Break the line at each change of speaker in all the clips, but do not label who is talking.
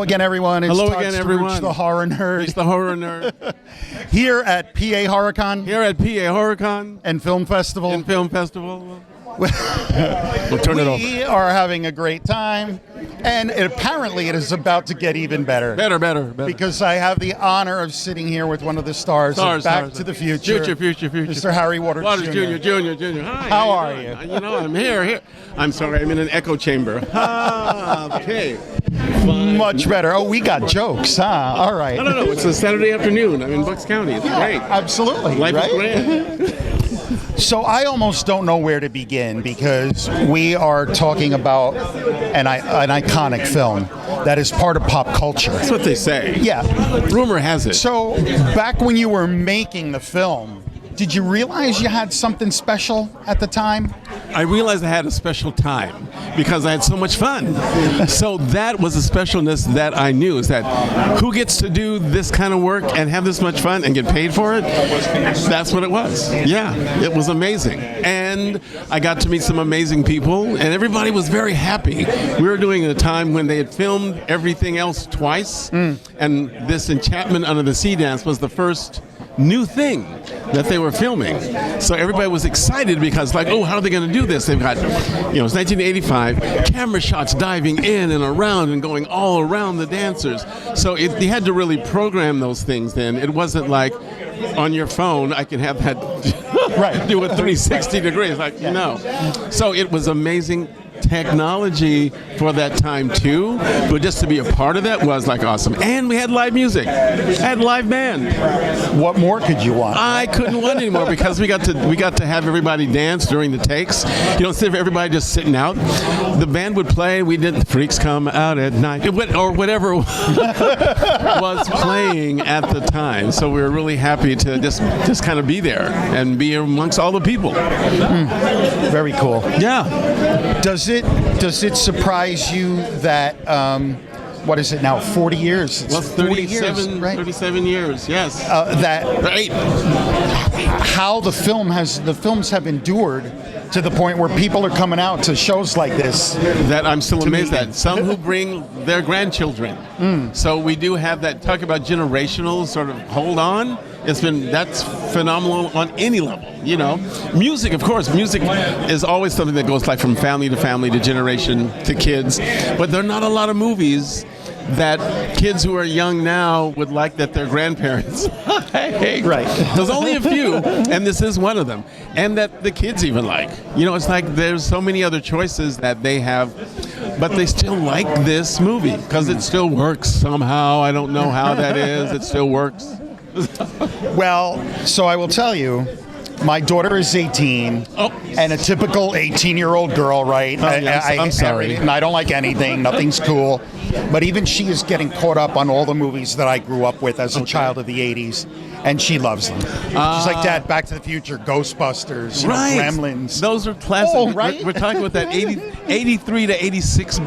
Hello again, everyone. It's
Hello
Todd
again,
Stooge,
everyone.
the horror nerd.
It's the horror nerd.
Here at PA HorrorCon.
Here at PA HorrorCon.
And Film Festival.
And Film Festival. We'll turn it over.
We are having a great time, and apparently it is about to get even better.
Better.
Because I have the honor of sitting here with one of the stars of Back to the Future.
Future.
Mr. Harry Waters Jr.
Jr. Hi.
How are you?
I'm here. I'm sorry, I'm in an echo chamber. Okay.
Fine. Much better. Oh, we got jokes, huh? All right.
No. It's a Saturday afternoon. I'm in Bucks County. It's great.
Absolutely.
Life
right?
is grand.
So I almost don't know where to begin because we are talking about an iconic film that is part of pop culture.
That's what they say.
Yeah.
Rumor has it.
So back when you were making the film, did you realize you had something special at the time?
I realized I had a special time because I had so much fun. So that was the specialness that I knew, is that who gets to do this kind of work and have this much fun and get paid for it? That's what it was. Yeah, it was amazing. And I got to meet some amazing people, and everybody was very happy. We were doing a time when they had filmed everything else twice, and this Enchantment Under the Sea dance was the first new thing that they were filming. So everybody was excited because, like, oh, how are they going to do this? They've got, it's 1985, camera shots diving in and around and going all around the dancers. So they had to really program those things then. It wasn't like on your phone, I can have that do it 360 degrees. No. So it was amazing technology for that time too, but just to be a part of that was like awesome. And we had live music, had live band.
What more could you want?
I couldn't want anymore because we got to have everybody dance during the takes. Instead of everybody just sitting out, the band would play. We did Freaks Come Out at Night or whatever was playing at the time. So we were really happy to just kind of be there and be amongst all the people.
Very cool.
Yeah.
Does it surprise you that what is it now? 40 years.
Well, 37
years, right?
37 years. Yes.
That
right.
How the films have endured to the point where people are coming out to shows like this.
That I'm still amazed at. Some who bring their grandchildren. So we do have that, talk about generational sort of hold on. That's phenomenal on any level, Music, of course, music is always something that goes like from family to generation to kids. But there are not a lot of movies that kids who are young now would like that their grandparents.
Right.
There's only a few, and this is one of them. And that the kids even like. It's like there's so many other choices that they have, but they still like this movie because it still works somehow. I don't know how that is. It still works.
Well, so I will tell you, my daughter is 18, and a typical 18-year-old girl, right?
Oh, yes, I'm sorry.
And I don't like anything. Nothing's cool. But even she is getting caught up on all the movies that I grew up with as a child of the 80s, and she loves them. She's like, Dad, Back to the Future, Ghostbusters, Gremlins.
Those are classic.
Oh, right?
We're talking about that 83 to 86,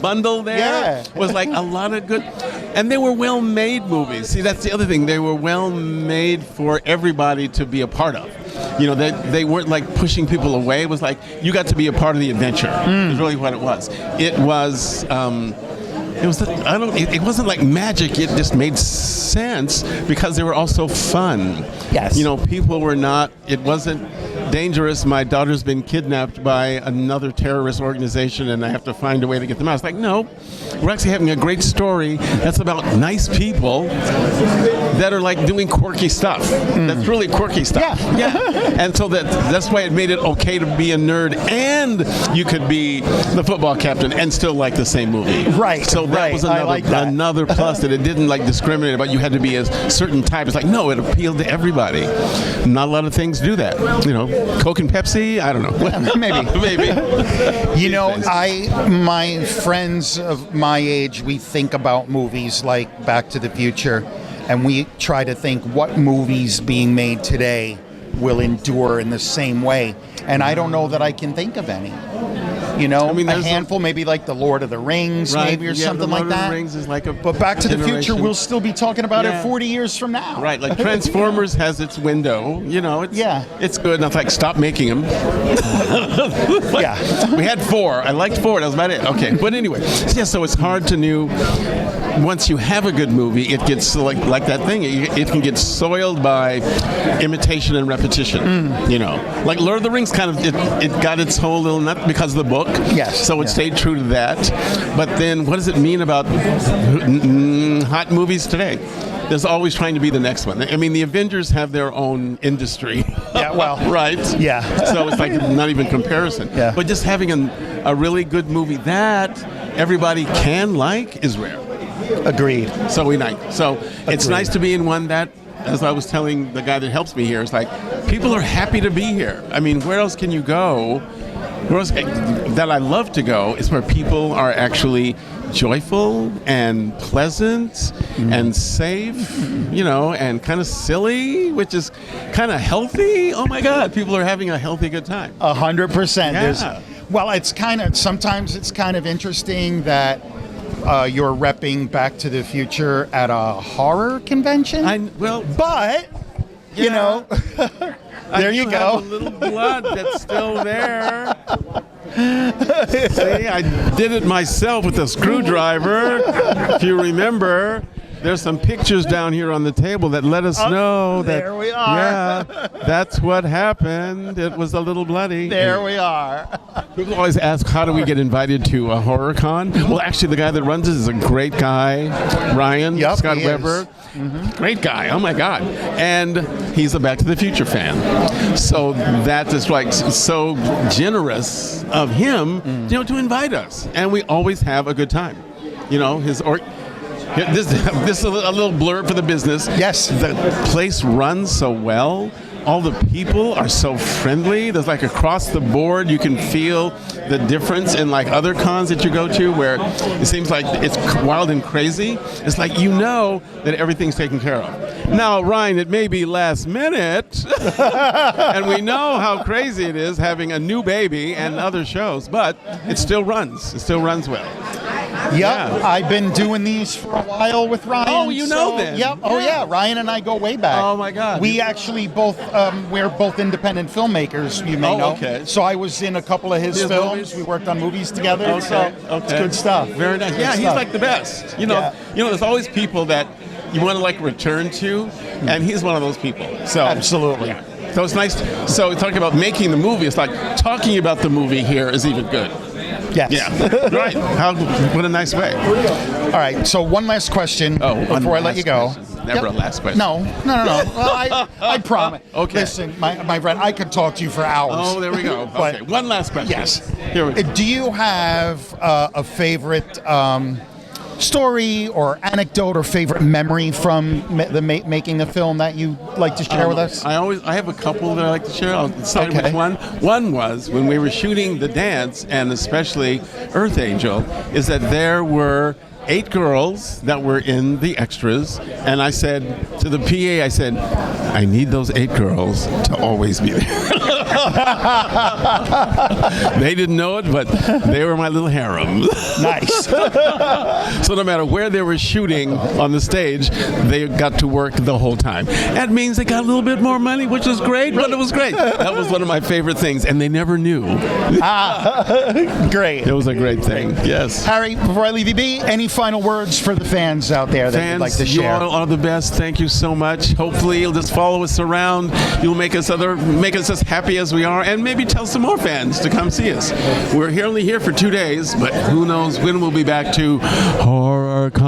bundle there.
Yeah.
Was like a lot of good, and they were well-made movies. See, that's the other thing. They were well-made for everybody to be a part of. They weren't like pushing people away. It was like you got to be a part of the adventure. Is really what it was. It was. It wasn't like magic. It just made sense because they were also fun.
Yes.
People were not. It wasn't dangerous. My daughter's been kidnapped by another terrorist organization, and I have to find a way to get them out. It's like, no, we're actually having a great story that's about nice people that are like doing quirky stuff. That's really quirky stuff.
Yeah.
And so that's why it made it okay to be a nerd, and you could be the football captain and still like the same movie.
Right.
So that was another plus that it didn't like discriminate about. You had to be a certain type. It's like, no, it appealed to everybody. Not a lot of things do that. Coke and Pepsi. I don't know.
Maybe. My friends of my age, we think about movies like Back to the Future, and we try to think what movies being made today will endure in the same way. And I don't know that I can think of any. You know,
I mean,
a
there's
handful, maybe like the Lord of the Rings,
Right,
maybe, or
yeah,
something
the Lord
like that.
of the Rings is like a
But Back to the Future,
generation.
we'll still be talking about
Yeah.
it 40 years from now.
Right, like Transformers has its window, you know, it's good. And I was like, stop making them.
Yeah.
We had 4. I liked 4. That was about it. Okay, but anyway, yeah. So it's hard to know. Once you have a good movie, it gets like that thing. It can get soiled by imitation and repetition. You know, like Lord of the Rings kind of it got its whole little nut because of the book.
Yes.
So it stayed true to that. But then, what does it mean about hot movies today? There's always trying to be the next one. I mean, the Avengers have their own industry.
Yeah, well.
Right?
Yeah.
So it's like not even comparison.
Yeah.
But just having a really good movie that everybody can like is rare.
Agreed.
So it's nice to be in one that, as I was telling the guy that helps me here, it's like people are happy to be here. I mean, where else can you go? Where else that I love to go is where people are actually joyful and pleasant and safe, you know, and kind of silly, which is kind of healthy. Oh my God, people are having a healthy, good time.
100%.
Yeah.
Well, sometimes it's kind of interesting that you're repping Back to the Future at a horror convention. But you know, there you go.
Have a little blood that's still there. See, I did it myself with a screwdriver. If you remember, there's some pictures down here on the table that let us know that.
There we are.
Yeah, that's what happened. It was a little bloody.
There we are.
People always ask, how do we get invited to a horror con? Well, actually, the guy that runs it is a great guy, Ryan Scott
he
Weber. Great guy. Oh my God. And he's a Back to the Future fan. So that is like so generous of him, you know, to invite us. And we always have a good time. You know, this is a little blurb for the business.
Yes.
The place runs so well. All the people are so friendly. There's like across the board, you can feel the difference in like other cons that you go to where it seems like it's wild and crazy. It's like you know that everything's taken care of. Now, Ryan, it may be last minute, and we know how crazy it is having a new baby and other shows, but it still runs. It still runs well.
Yep,
Yeah.
I've been doing these for a while with Ryan.
Oh, you know then.
Yep. Oh, yeah. Ryan and I go way back.
Oh, my God.
We actually we're both independent filmmakers, you may know.
Okay.
So I was in a couple of his films.
movies?
We worked on movies together.
Okay,
So it's good stuff.
Very nice.
Good
Yeah, he's
stuff.
like the best. You know,
Yeah.
there's always people that you want to like return to, and he's one of those people. So
Absolutely.
yeah. So it's nice. So talking about making the movie, it's like talking about the movie here is even good.
Yes.
Yeah. Right. What a nice way.
All right. So one last question before I let you go.
Never a last question.
No. Well, I promise.
Okay.
Listen, my friend, I could talk to you for hours.
Oh, there we go.
But-
Okay. One last question.
Yes.
Here we go.
Do you have a favorite story or anecdote or favorite memory from making the film that you like to share with us?
I have a couple that I like to share. I'll decide which one. One was when we were shooting the dance, and especially Earth Angel, is that there were 8 girls that were in the extras, and I said to the PA, I said, I need those 8 girls to always be there. They didn't know it, but they were my little harem.
Nice.
So no matter where they were shooting on the stage, they got to work the whole time. That means they got a little bit more money, which is great, but it was great. That was one of my favorite things, and they never knew.
Great.
It was a great thing. Yes.
Harry, before I leave you be, any final words for the fans out there that you'd like to share?
You all are the best. Thank you so much. Hopefully, you'll just follow us around. You'll make us as happy as we are, and maybe tell some more fans to come see us. We're only here for 2 days, but who knows when we'll be back to HorrorCon.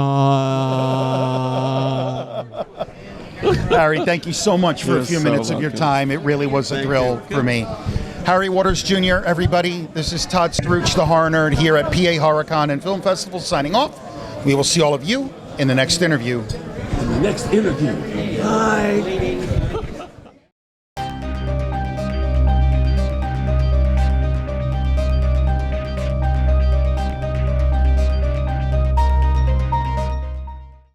Harry, thank you so much for a few minutes of your time. It really was a thrill for me. Harry Waters Jr., everybody, this is Todd Struch, the Horror Nerd, here at PA HorrorCon and Film Festival, signing off. We will see all of you in the next interview.
Bye.